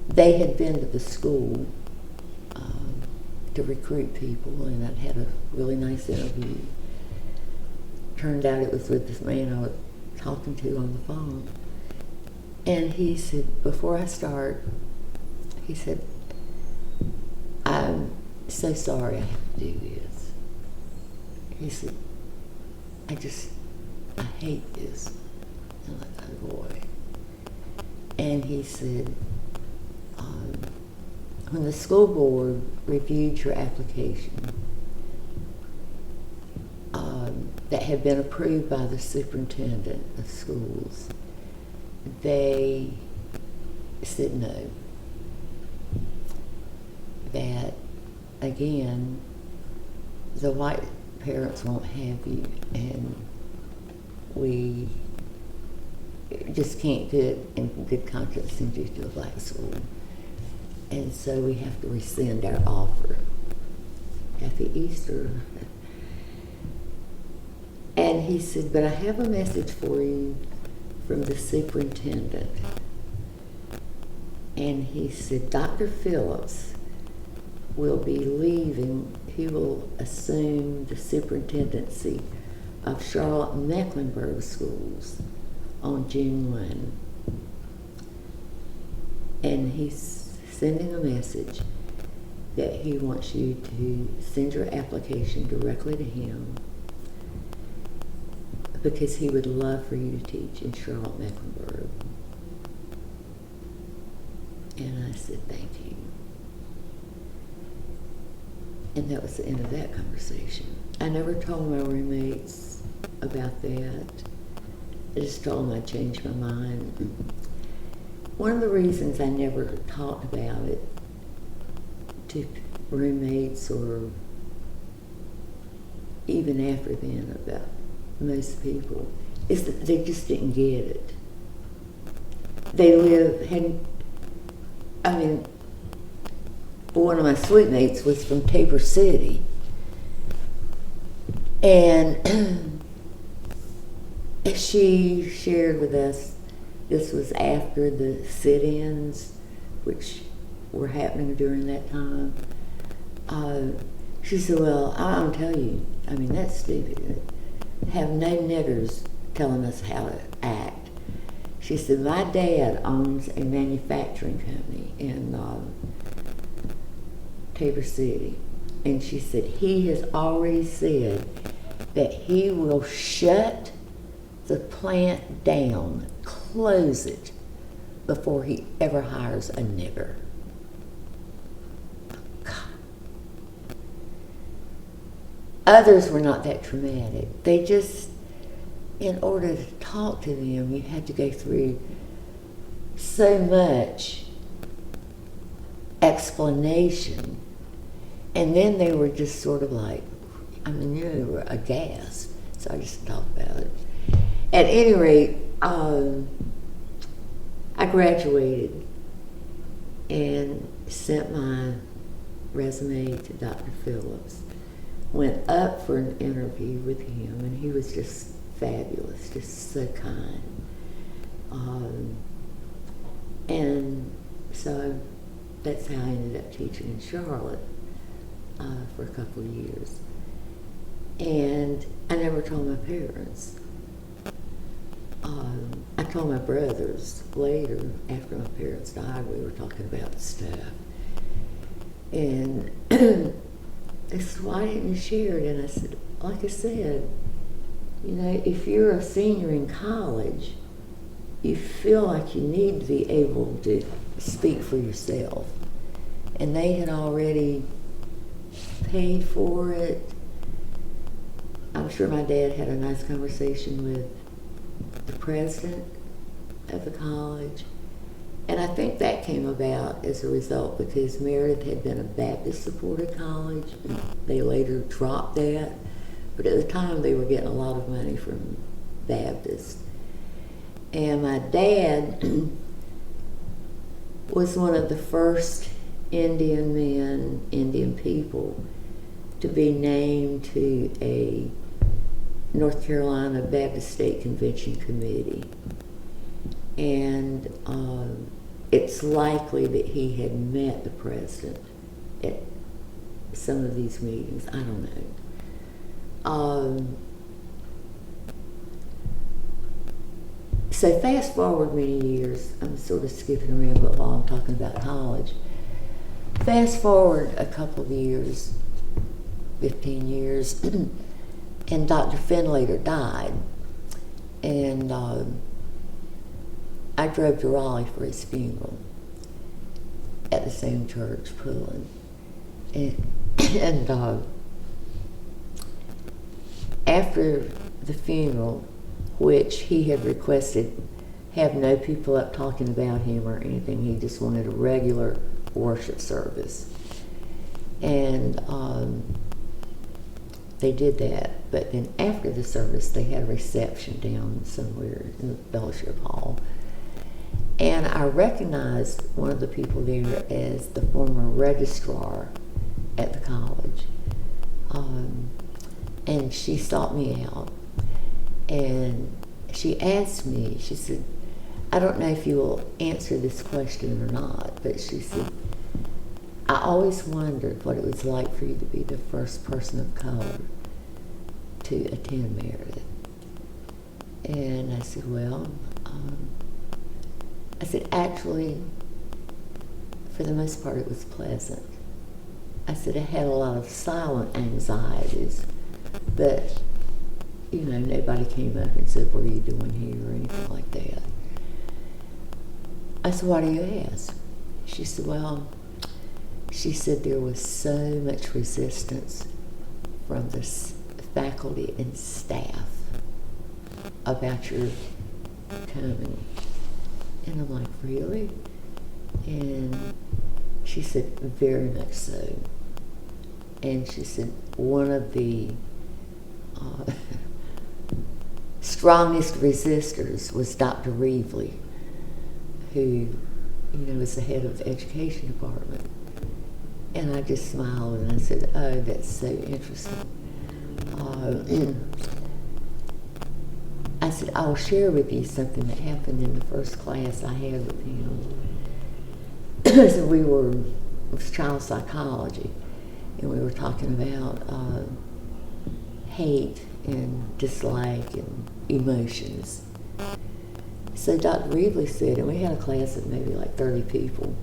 They had been to the school to recruit people, and I'd had a really nice interview. Turned out it was with this man I was talking to on the phone. And he said, before I start, he said, I'm so sorry I have to do this. He said, I hate this. I'm like, oh boy. And he said, when the school board reviewed your application that had been approved by the superintendent of schools, they said no. That, again, the white parents won't have you, and we just can't do it in good conscience send you to a black school. And so we have to rescind our offer. Happy Easter. And he said, but I have a message for you from the superintendent. And he said, Dr. Phillips will be leaving. He will assume the superintendency of Charlotte and Mecklenburg schools on June 1. And he's sending a message that he wants you to send your application directly to him because he would love for you to teach in Charlotte Mecklenburg. And I said, thank you. And that was the end of that conversation. I never told my roommates about that. I just told them I changed my mind. One of the reasons I never talked about it to roommates or even after then about most people is that they just didn't get it. They one of my suite mates was from Tabor City, and she shared with us, this was after the sit-ins, which were happening during that time. She said, well, I'll tell you, that's stupid. Have no niggers telling us how to act. She said, my dad owns a manufacturing company in Tabor City. And she said, he has already said that he will shut the plant down, close it, before he ever hires a nigger. God. Others were not that traumatic. They just, in order to talk to them, you had to go through so much explanation. And then they were just sort of like, they were aghast. So I just talked about it. At any rate, I graduated and sent my resume to Dr. Phillips. Went up for an interview with him, and he was just fabulous, just so kind. And so that's how I ended up teaching in Charlotte for a couple of years. And I never told my parents. I told my brothers later, after my parents died, we were talking about stuff. And they said, why didn't you share it? And I said, like I said, if you're a senior in college, you feel like you need to be able to speak for yourself. And they had already paid for it. I'm sure my dad had a nice conversation with the president of the college. And I think that came about as a result because Meredith had been a Baptist-supported college. And they later dropped that. But at the time, they were getting a lot of money from Baptists. And my dad was one of the first Indian people, to be named to a North Carolina Baptist State Convention Committee. And it's likely that he had met the president at some of these meetings. I don't know. So fast forward many years, I'm sort of skipping around, but while I'm talking about college, fast forward a couple of years, 15 years, and Dr. Findlater died. And I drove to Raleigh for his funeral at the same church, Pullen. And after the funeral, which he had requested have no people up talking about him or anything, he just wanted a regular worship service. And they did that, but then after the service they had a reception down somewhere in the fellowship hall. And I recognized one of the people there as the former registrar at the college. And she sought me out. And she asked me, she said, I don't know if you will answer this question or not, but she said, I always wondered what it was like for you to be the first person of color to attend Meredith. And I said, well, I said, actually, for the most part, it was pleasant. I said, I had a lot of silent anxieties, but, you know, nobody came up and said, what are you doing here, or anything like that. I said, why do you ask? She said, well, she said there was so much resistance from the faculty and staff about your coming. And I'm like, really? And she said, very much so. And she said, one of the strongest resistors was Dr. Reevely, who, you know, was the head of the education department. And I just smiled and I said, oh, that's so interesting. I said, I'll share with you something that happened in the first class I had with him. So it was child psychology, and we were talking about hate and dislike and emotions. So Dr. Reevely said, and we had a class of maybe like 30 people,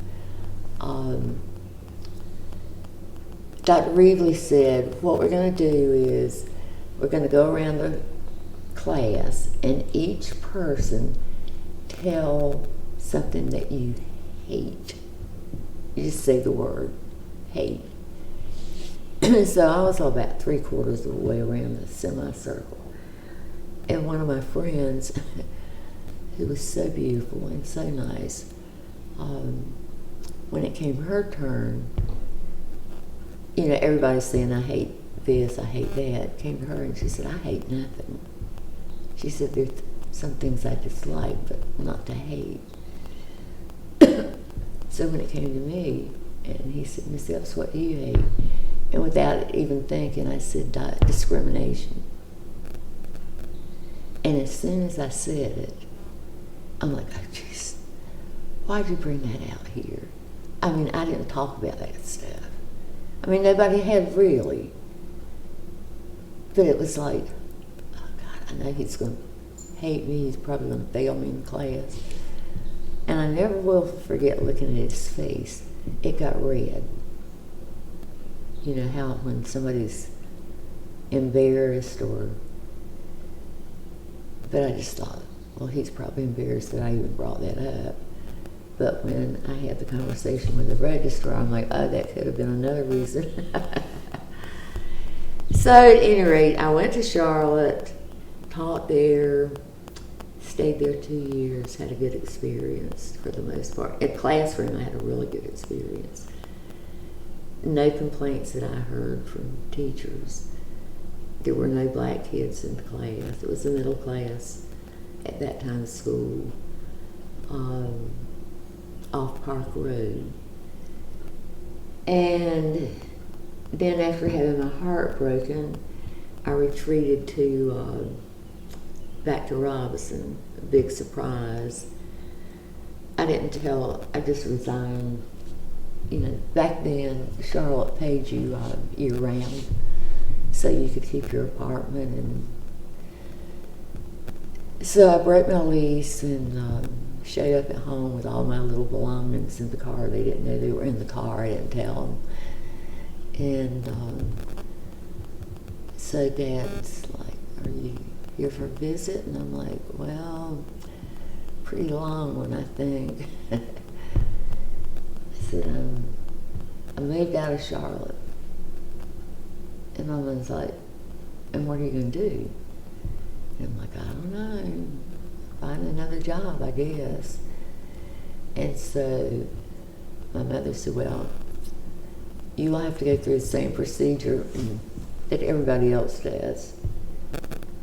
Dr. Reevely said, what we're going to do is we're going to go around the class and each person tell something that you hate. You just say the word hate. So I was about 3/4 of the way around the semicircle. And one of my friends, who was so beautiful and so nice, when it came her turn, you know, everybody's saying, I hate this, I hate that. Came to her and she said, I hate nothing. She said, there's some things I dislike, but not to hate. So when it came to me, and he said, Miss Epps, what do you hate? And without even thinking, I said, discrimination. And as soon as I said it, I'm like, oh, jeez, why'd you bring that out here? I mean, I didn't talk about that stuff. I mean, nobody had really. But it was like, oh, God, I know he's going to hate me. He's probably going to fail me in class. And I never will forget looking at his face. It got red. You know how when somebody's embarrassed or... But I just thought, well, he's probably embarrassed that I even brought that up. But when I had the conversation with the registrar, I'm like, oh, that could have been another reason. So at any rate, I went to Charlotte, taught there, stayed there 2 years, had a good experience for the most part. In classroom, I had a really good experience. No complaints that I heard from teachers. There were no black kids in the class. It was a middle class at that time of school, off Park Road. And then after having my heart broken, I retreated to back to Robinson. A big surprise. I didn't tell. I just resigned. You know, back then Charlotte paid you year round, so you could keep your apartment. And so I broke my lease and showed up at home with all my little belongings in the car. They didn't know they were in the car. I didn't tell them. And so Dad's like, "Are you here for a visit?" And I'm like, "Well, pretty long one, I think." I said, I moved out of Charlotte. And Mama's like, "And what are you going to do?" And I'm like, "I don't know. Find another job, I guess." And so my mother said, "Well, you will have to go through the same procedure that everybody else does.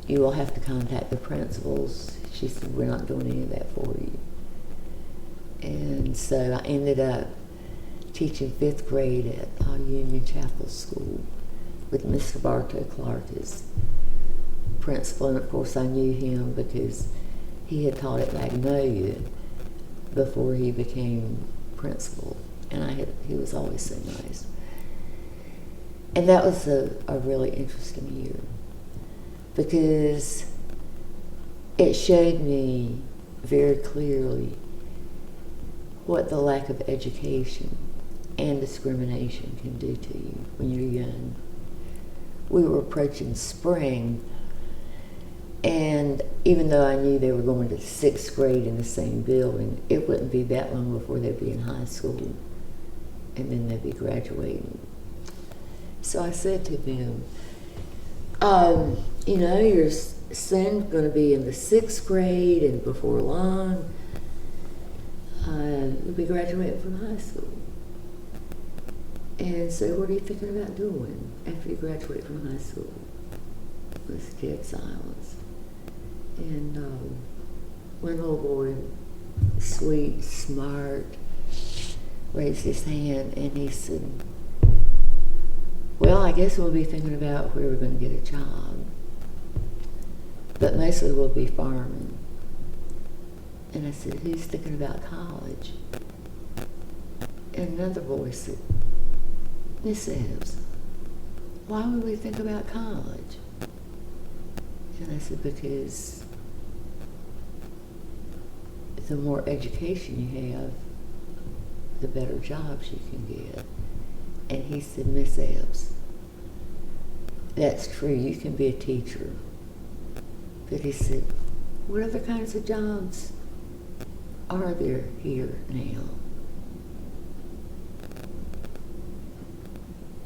You will have to contact the principals." She said, "We're not doing any of that for you." And so I ended up teaching 5th grade at Union Chapel School with Mr. Bartow Clark as principal. And of course I knew him because he had taught at Magnolia before he became principal. And he was always so nice. And that was a really interesting year because it showed me very clearly what the lack of education and discrimination can do to you when you're young. We were approaching spring, and even though I knew they were going to 6th grade in the same building, it wouldn't be that long before they'd be in high school, and then they'd be graduating. So I said to them, you know, your son's going to be in the 6th grade, and before long, you'll be graduating from high school. And so what are you thinking about doing after you graduate from high school? It was dead silence. And one little boy, sweet, smart, raised his hand and he said, "Well, I guess we'll be thinking about where we're going to get a job. But mostly we'll be farming." And I said, "Who's thinking about college?" And another boy said, "Miss Epps, why would we think about college?" And I said, "Because the more education you have, the better jobs you can get." And he said, "Miss Epps, that's true, you can be a teacher." But he said, "What other kinds of jobs are there here now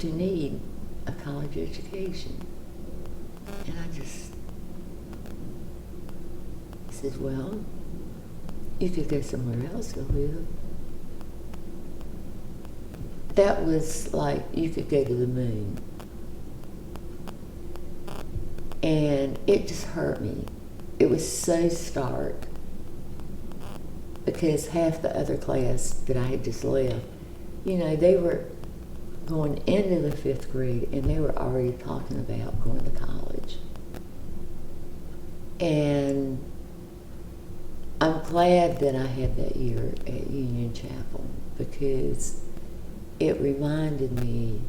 to need a college education?" And I just said, "Well, you could go somewhere else to live." That was like you could go to the moon. And it just hurt me. It was so stark because half the other class that I had just left, you know, they were going into the 5th grade and they were already talking about going to college. And I'm glad that I had that year at Union Chapel because it reminded me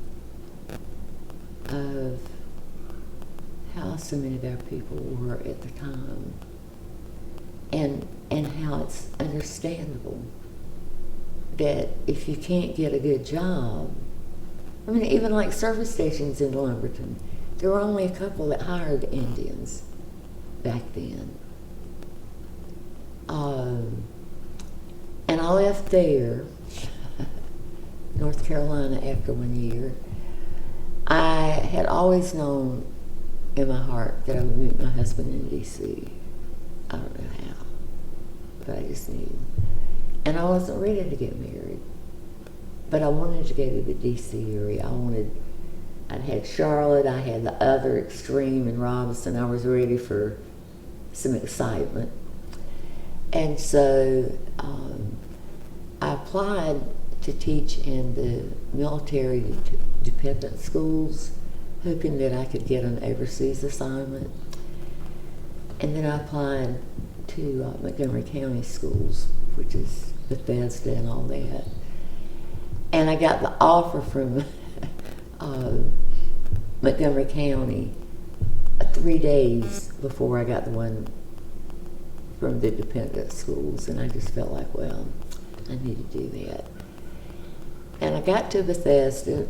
of how so many of our people were at the time and how it's understandable that if you can't get a good job, I mean, even like service stations in Lumberton, there were only a couple that hired Indians back then. And I left there, North Carolina, after 1 year. I had always known in my heart that I would meet my husband in D.C. I don't know how, but I just knew. And I wasn't ready to get married, but I wanted to go to the D.C. area. I'd had Charlotte, I had the other extreme in Robinson. I was ready for some excitement. And so I applied to teach in the military dependent schools, hoping that I could get an overseas assignment. And then I applied to Montgomery County schools, which is Bethesda and all that. And I got the offer from Montgomery County 3 days before I got the one from the dependent schools, and I just felt like, well, I need to do that. And I got to Bethesda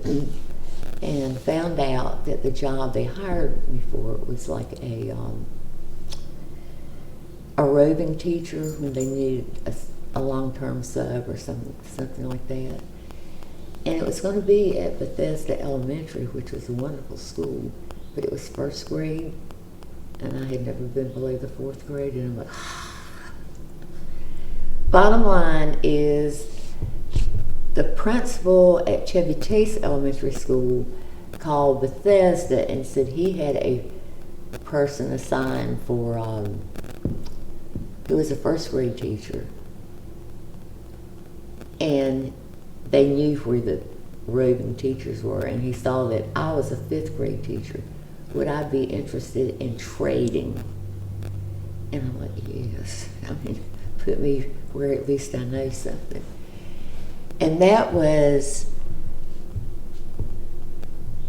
and found out that the job they hired me for was like a roving teacher when they needed a long-term sub or something like that. And it was going to be at Bethesda Elementary, which was a wonderful school, but it was first grade, and I had never been below the fourth grade, and I'm like, bottom line is, the principal at Chevy Chase Elementary School called Bethesda and said he had a person assigned for, who was a first grade teacher, and they knew where the roving teachers were, and he saw that I was a fifth grade teacher. Would I be interested in trading? And I'm like, yes. I mean, put me where at least I know something. And that was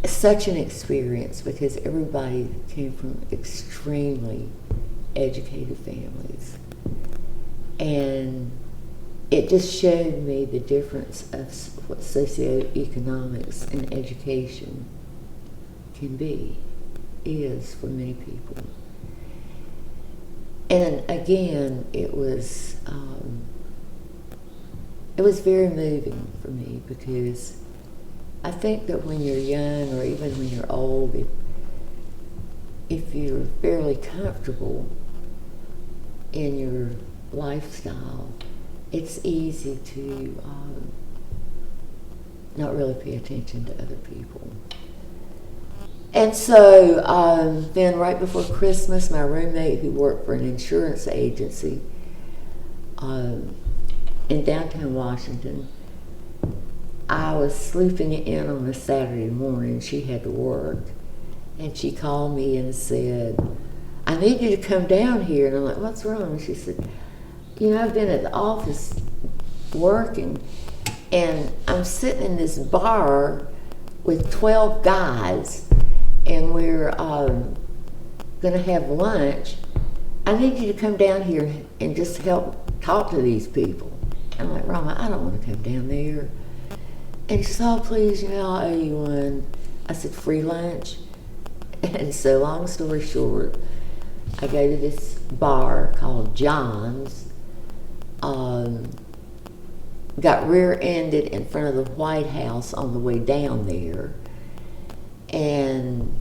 such an experience because everybody came from extremely educated families. And it just showed me the difference of what socioeconomics and education can be, is for many people. And again, it was very moving for me because I think that when you're young or even when you're old, if you're fairly comfortable in your lifestyle, it's easy to not really pay attention to other people. And so then right before Christmas, my roommate who worked for an insurance agency in downtown Washington, I was sleeping in on a Saturday morning. She had to work. And she called me and said, I need you to come down here. And I'm like, what's wrong? And she said, you know, I've been at the office working, and I'm sitting in this bar with 12 guys, and we're going to have lunch. I need you to come down here and just help talk to these people. I'm like, Rama, I don't want to come down there. And she said, oh, please, you know, I'll owe you one. I said, free lunch? And so long story short, I go to this bar called John's, got rear-ended in front of the White House on the way down there, and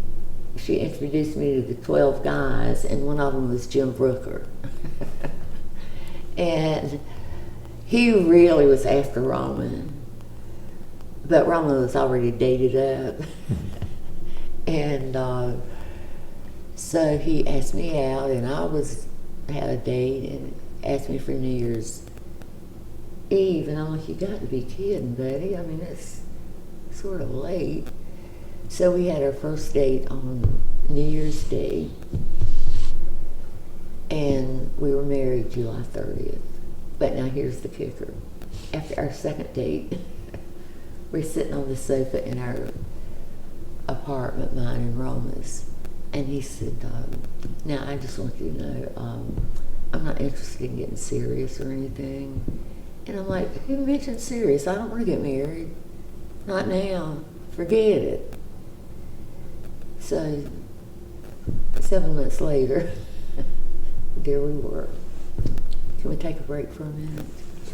she introduced me to the 12 guys, and one of them was Jim Brooker. And he really was after Roman, but Roman was already dated up. And so he asked me out, and I had a date, and asked me for New Year's Eve, and I'm like, you got to be kidding, buddy. I mean, it's sort of late. So we had our first date on New Year's Day, and we were married July 30th. But now here's the kicker. After our second date, we're sitting on the sofa in our apartment, mine and Roma's, and he said, now I just want you to know, I'm not interested in getting serious or anything. And I'm like, who mentioned serious? I don't want to get married. Not now. Forget it. So 7 months later, there we were. Can we take a break for a minute?